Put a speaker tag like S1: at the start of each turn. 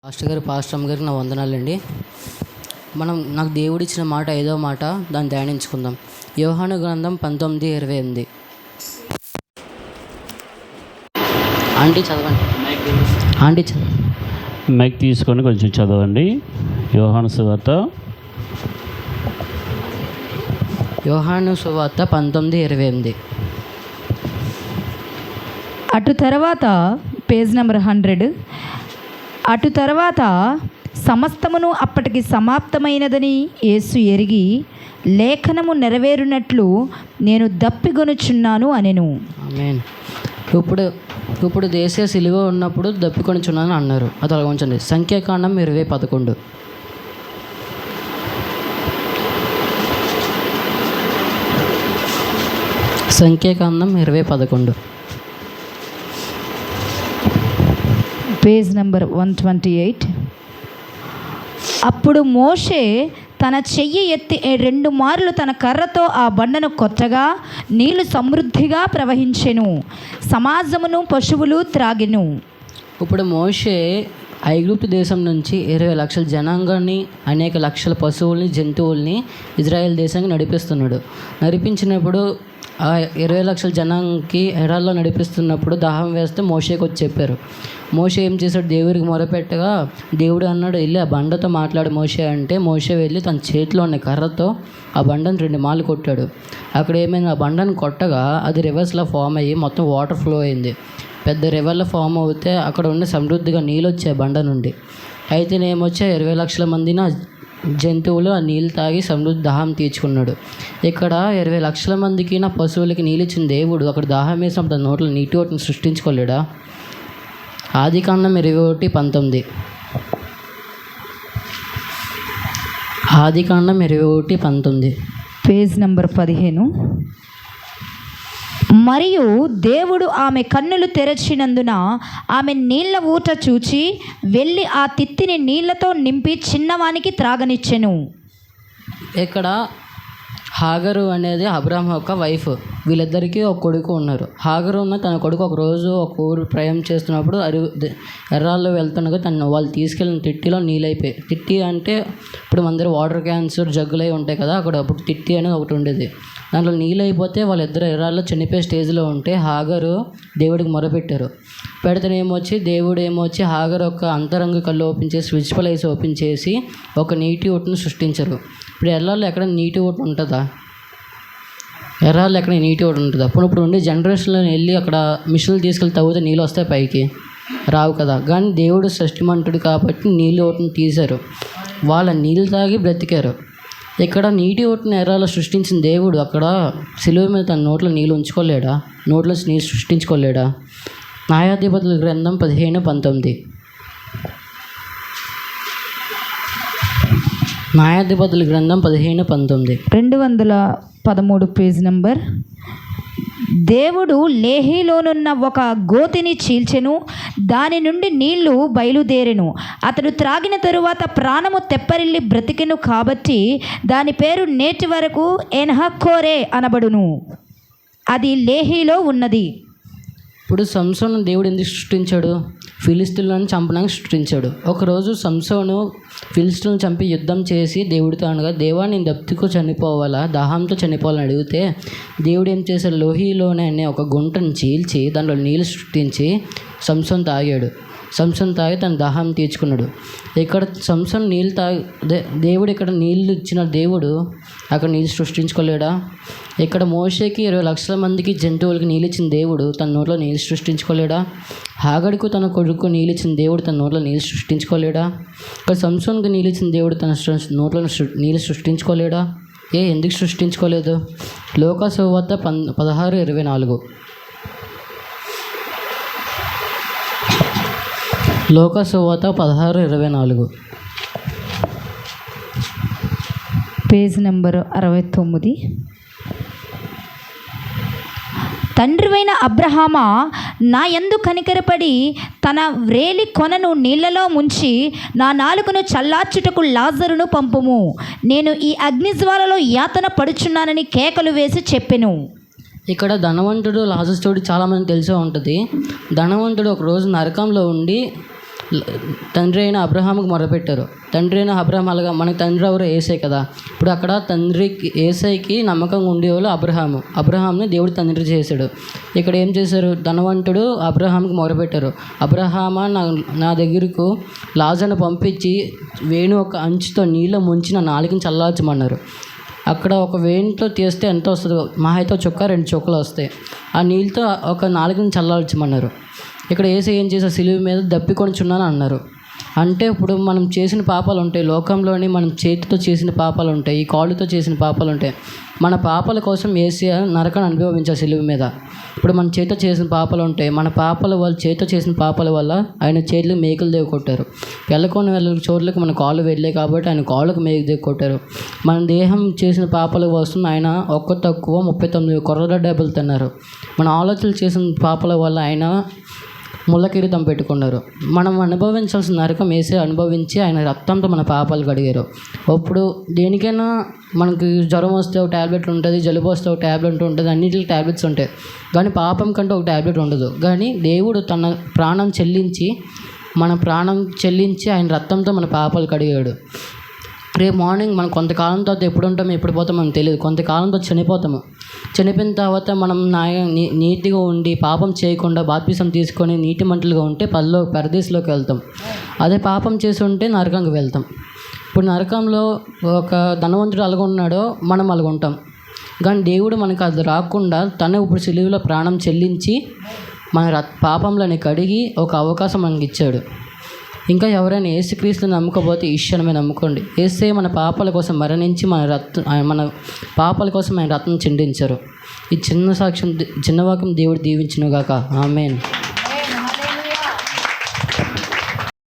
S1: Pastor గారికి నా వందనాలండి. నాకు దేవుడు ఇచ్చిన మాట 5వ మాట, దాన్ని ధ్యానించుకుందాం. యోహాను గ్రంథం 19:28. ఆంటీ చదవండి. ఆంటీ చదవండి.
S2: మైక్ తీసుకొని కొంచెం చదవండి. యోహాను సువార్త
S1: 19:28.
S3: అటు తర్వాత పేజ్ నెంబర్ 100. అటు తర్వాత సమస్తమును అప్పటికి సమాప్తమైనదని యేసు ఎరిగి, లేఖనము నెరవేరునట్లు నేను దప్పికొనుచున్నాను అనెను.
S1: ఆమేన్. ఇప్పుడు దేశ సిలువ ఉన్నప్పుడు దప్పికొనుచున్నాను అన్నారు. అది అలా ఉంచండి. సంఖ్యాకాండం 20:11. సంఖ్యాకాండం 20:11.
S3: Page number 128. అప్పుడు మోషే తన చెయ్యి ఎత్తి 2 మార్లు తన కర్రతో ఆ బండను కొట్టగా నీళ్లు సమృద్ధిగా ప్రవహించెను. సమాజమును పశువులు త్రాగెను.
S1: ఇప్పుడు మోషే ఐగుప్తు దేశం నుంచి 20 లక్షల జనాంగాన్ని, అనేక లక్షల పశువుల్ని, జంతువుల్ని ఇజ్రాయెల్ దేశానికి నడిపించినప్పుడు ఆ 20 లక్షల జనానికి ఎడారిలో నడిపిస్తున్నప్పుడు దాహం వేస్తే మోషేకి వచ్చి చెప్పారు. మోషే ఏం చేశాడు? దేవుడికి మొరపెట్టగా దేవుడు అన్నాడు, వెళ్ళి ఆ బండతో మాట్లాడు మోషే అంటే, మోషే వెళ్ళి తన చేతిలో ఉన్న కర్రతో ఆ బండను 2 మార్లు కొట్టాడు. అక్కడ ఏమైంది? ఆ బండను కొట్టగా అది రివర్స్లో ఫామ్ అయ్యి మొత్తం వాటర్ ఫ్లో అయింది. పెద్ద రివర్లో ఫామ్ అవుతే అక్కడ ఉన్న సమృద్ధిగా నీళ్ళు వచ్చాయి బండ నుండి. అయితే ఏమొచ్చాయి? 20 లక్షల మందిని జంతువులు ఆ నీళ్ళు తాగి సమృద్ధి దాహం తీర్చుకున్నాడు. ఇక్కడ 20 లక్షల మందికి నా పశువులకి నీళ్ళు ఇచ్చిన దేవుడు అక్కడ దాహం వేసినప్పుడు తన నోట్లో నీటి ఓటును సృష్టించుకోలేడా? ఆదికాండం 21:19. ఆదికాండం 21:19.
S3: Page number 15. మరియు దేవుడు ఆమె కన్నులు తెరచినందున ఆమె నీళ్ల ఊట చూచి వెళ్ళి ఆ తిత్తిని నీళ్లతో నింపి చిన్నవానికి త్రాగనిచ్చెను.
S1: ఇక్కడ హాగరు అనేది అబ్రాహాం యొక్క వైఫ్. వీళ్ళిద్దరికీ ఒక కొడుకు ఉన్నారు. హాగరు ఉన్న తన కొడుకు ఒకరోజు ఒక ఊరు ప్రయాణం చేస్తున్నప్పుడు ఎర్రాల్లో వెళ్తుండగా వాళ్ళు తీసుకెళ్ళిన తిట్టిలో నీళ్ళైపోయి. తిట్టి అంటే ఇప్పుడు మన దగ్గర వాటర్ క్యాన్స్, జగ్గులు అవి ఉంటాయి కదా, అక్కడ అప్పుడు తిట్టి అనేది ఒకటి ఉండేది. దాంట్లో నీళ్ళు అయిపోతే వాళ్ళిద్దరు ఎర్రాల్లో చనిపోయే స్టేజ్లో ఉంటే హాగరు దేవుడికి మొరపెట్టారు. దేవుడు ఏమొచ్చి హాగరు ఒక అంతరంగ కళ్ళు ఓపెన్ చేసి, విజిబుల్ ఐస్ ఓపెన్ చేసి ఒక నీటి ఊటను సృష్టించారు. ఇప్పుడు ఎర్రాల్లో ఎక్కడ నీటి ఊట ఉంటుందా? ఎర్రాల్లో ఎక్కడ నీటి ఊట ఉంటుందా? ఇప్పుడు ఉండే జనరేషన్లో వెళ్ళి అక్కడ మిషన్లు తీసుకెళ్ళి తవ్వితే నీళ్ళు వస్తాయి, పైకి రావు కదా. కానీ దేవుడు సృష్టిమంతుడు కాబట్టి నీళ్ళు ఊటను తీశారు. వాళ్ళ నీళ్ళు తాగి బ్రతికారు. ఇక్కడ నీటి ఊటను ఎర్రాల్లో సృష్టించిన దేవుడు అక్కడ సిలువ మీద తన నోట్లో నీళ్ళు ఉంచుకోలేడా? నోట్లో నీళ్ళు సృష్టించుకోలేడా? న్యాయాధిపతుల గ్రంథం 15:19. న్యాయాధిపతుల గ్రంథం 15:19.
S3: 213 పేజ్ నెంబర్. దేవుడు లేహీలోనున్న ఒక గోతిని చీల్చెను, దాని నుండి నీళ్లు బయలుదేరెను. అతడు త్రాగిన తరువాత ప్రాణము తెప్పరిల్లి బ్రతికెను కాబట్టి దాని పేరు నేటి వరకు ఎన్హక్కోరే అనబడును. అది లేహీలో ఉన్నది.
S1: ఇప్పుడు సంసోను దేవుడు ఎందుకు సృష్టించాడు? ఫిలిస్తీన్లను చంపడానికి సృష్టించాడు. ఒకరోజు సంసోను ఫిలిస్తీన్లను చంపి యుద్ధం చేసి దేవుడితో అనగా, దేవా నేను దప్పికో చనిపోవాలా, దాహంతో చనిపోవాలని అడిగితే దేవుడు ఏం చేశాడు? లోహిలోనే అనే ఒక గుంటను చీల్చి దాంట్లో నీళ్ళు సృష్టించి సంసోను తాగాడు. సంసోను తాగి తన దాహం తీర్చుకున్నాడు. ఇక్కడ సంసోను నీళ్ళు దేవుడు ఇక్కడ నీళ్ళు ఇచ్చిన దేవుడు అక్కడ నీళ్ళు సృష్టించుకోలేడా? ఇక్కడ మోషేకి 20 లక్షల మందికి జంతువులకి నీళ్ళు ఇచ్చిన దేవుడు తన నోట్లో నీళ్ళు సృష్టించుకోలేడా? హాగడుకు తన కొడుకు నీళ్ళు ఇచ్చిన దేవుడు తన నోట్లో నీళ్ళు సృష్టించుకోలేడా? ఇక్కడ సంసోన్కి నీళ్ళు ఇచ్చిన దేవుడు తన నోట్లో నీళ్ళు సృష్టించుకోలేడా? ఎందుకు సృష్టించుకోలేదు? లోకా సువార్త 16:24. లోకా సువార్త 16:24.
S3: Page number 69. తండ్రివైన అబ్రహామా, నా యందు కనికరపడి తన వ్రేలి కొనను నీళ్లలో ముంచి నా నాలుకను చల్లార్చుటకు లాజరును పంపుము. నేను ఈ అగ్నిజ్వాలలో యాతన పడుచున్నానని కేకలు వేసి చెప్పెను.
S1: ఇక్కడ ధనవంతుడు లాజరు స్టోరీ చాలామంది తెలిసే ఉంటుంది. ధనవంతుడు ఒకరోజు నరకంలో ఉండి తండ్రి అయిన అబ్రహాముకు మొరపెట్టారు. తండ్రి అయిన అబ్రహాం అలాగా మనకి తండ్రి ఎవరు? యేసే కదా. ఇప్పుడు అక్కడ తండ్రికి యేసైకి నమ్మకంగా ఉండేవాళ్ళు అబ్రహాంని దేవుడు తండ్రి చేశాడు. ఇక్కడ ఏం చేశారు? ధనవంతుడు అబ్రహాంకి మొరపెట్టారు. అబ్రహామా, నా దగ్గరకు లాజర్ను పంపించి వేణు ఒక అంచుతో నీళ్ళు ముంచి నా నాలుకని చల్లార్చమన్నారు. అక్కడ ఒక వేణితో తీస్తే ఎంత వస్తుందో? మహా అయితే చుక్క 2 చుక్కలు వస్తాయి. ఆ నీళ్ళతో ఒక నాలుకని చల్లార్చమన్నారు. ఇక్కడ యేసు ఏం చేశారు? సిలువ మీద దప్పికొనిచున్నాను అన్నారు. అంటే ఇప్పుడు మనం చేసిన పాపాలు ఉంటాయి లోకంలోని, మనం చేతితో చేసిన పాపాలు ఉంటాయి, ఈ కాళ్ళతో చేసిన పాపాలు ఉంటాయి. మన పాపాల కోసం యేసయ్య నరకాన్ని అనుభవించారు సిలువ మీద. ఇప్పుడు మన చేతితో చేసిన పాపాలు ఉంటాయి, మన పాపాల వల్ల, చేతితో చేసిన పాపాల వల్ల ఆయన చేతులకు మేకులు దేవు కొట్టారు. వెళ్ళ చోట్లకి మన కాళ్ళు వెళ్ళాయి కాబట్టి ఆయన కాళ్ళకు మేకు దేవు కొట్టారు. మన దేహం చేసిన పాపాల కోసం ఆయన ఒక్క తక్కువ 39 కొర్రల డబ్బులు తిన్నారు. మన ఆలోచనలు చేసిన పాపాల వల్ల ఆయన ముళ్ళ కిరీటం పెట్టుకున్నారు. మనం అనుభవించాల్సిన నరకం యేసే అనుభవించి ఆయన రక్తంతో మన పాపాలు కడిగారు. అప్పుడు దేనికైనా మనకి జ్వరం వస్తే ఒక ట్యాబ్లెట్ ఉంటుంది, జలుబు వస్తే ఒక ట్యాబ్లెట్ ఉంటుంది, అన్నిటికి ట్యాబ్లెట్స్ ఉంటాయి. కానీ పాపం కంటే ఒక ట్యాబ్లెట్ ఉండదు. కానీ దేవుడు తన ప్రాణం చెల్లించి ఆయన రక్తంతో మన పాపాలు కడిగాడు. రేపు మార్నింగ్ మనం కొంతకాలం తర్వాత ఎప్పుడు ఉంటామో ఎప్పుడు పోతామో మనకు తెలియదు. కొంతకాలం తర్వాత చనిపోయిన తర్వాత మనం నీతిగా ఉండి పాపం చేయకుండా బాప్తిసం తీసుకొని నీతి మంటలుగా ఉంటే పరదేశంలోకి వెళ్తాం. అదే పాపం చేసి ఉంటే నరకంకి వెళ్తాం. ఇప్పుడు నరకంలో ఒక ధనవంతుడు అలాగున్నాడో మనం అలాగుంటాం. కానీ దేవుడు మనకు అది రాకుండా తను ఇప్పుడు సిలువలో ప్రాణం చెల్లించి మన పాపంలోని కడిగి ఒక అవకాశం మనకి ఇచ్చాడు. ఇంకా ఎవరైనా యేసుక్రీస్తుని నమ్ముకోకపోతే ఈ క్షణమే నమ్ముకోండి. యేసే మన పాపాల కోసం మరణించి మన పాపాల కోసం ఆయన రక్తం చిందించారు. ఈ చిన్న వాక్యం దేవుడు దీవించును గాక. ఆమేన్.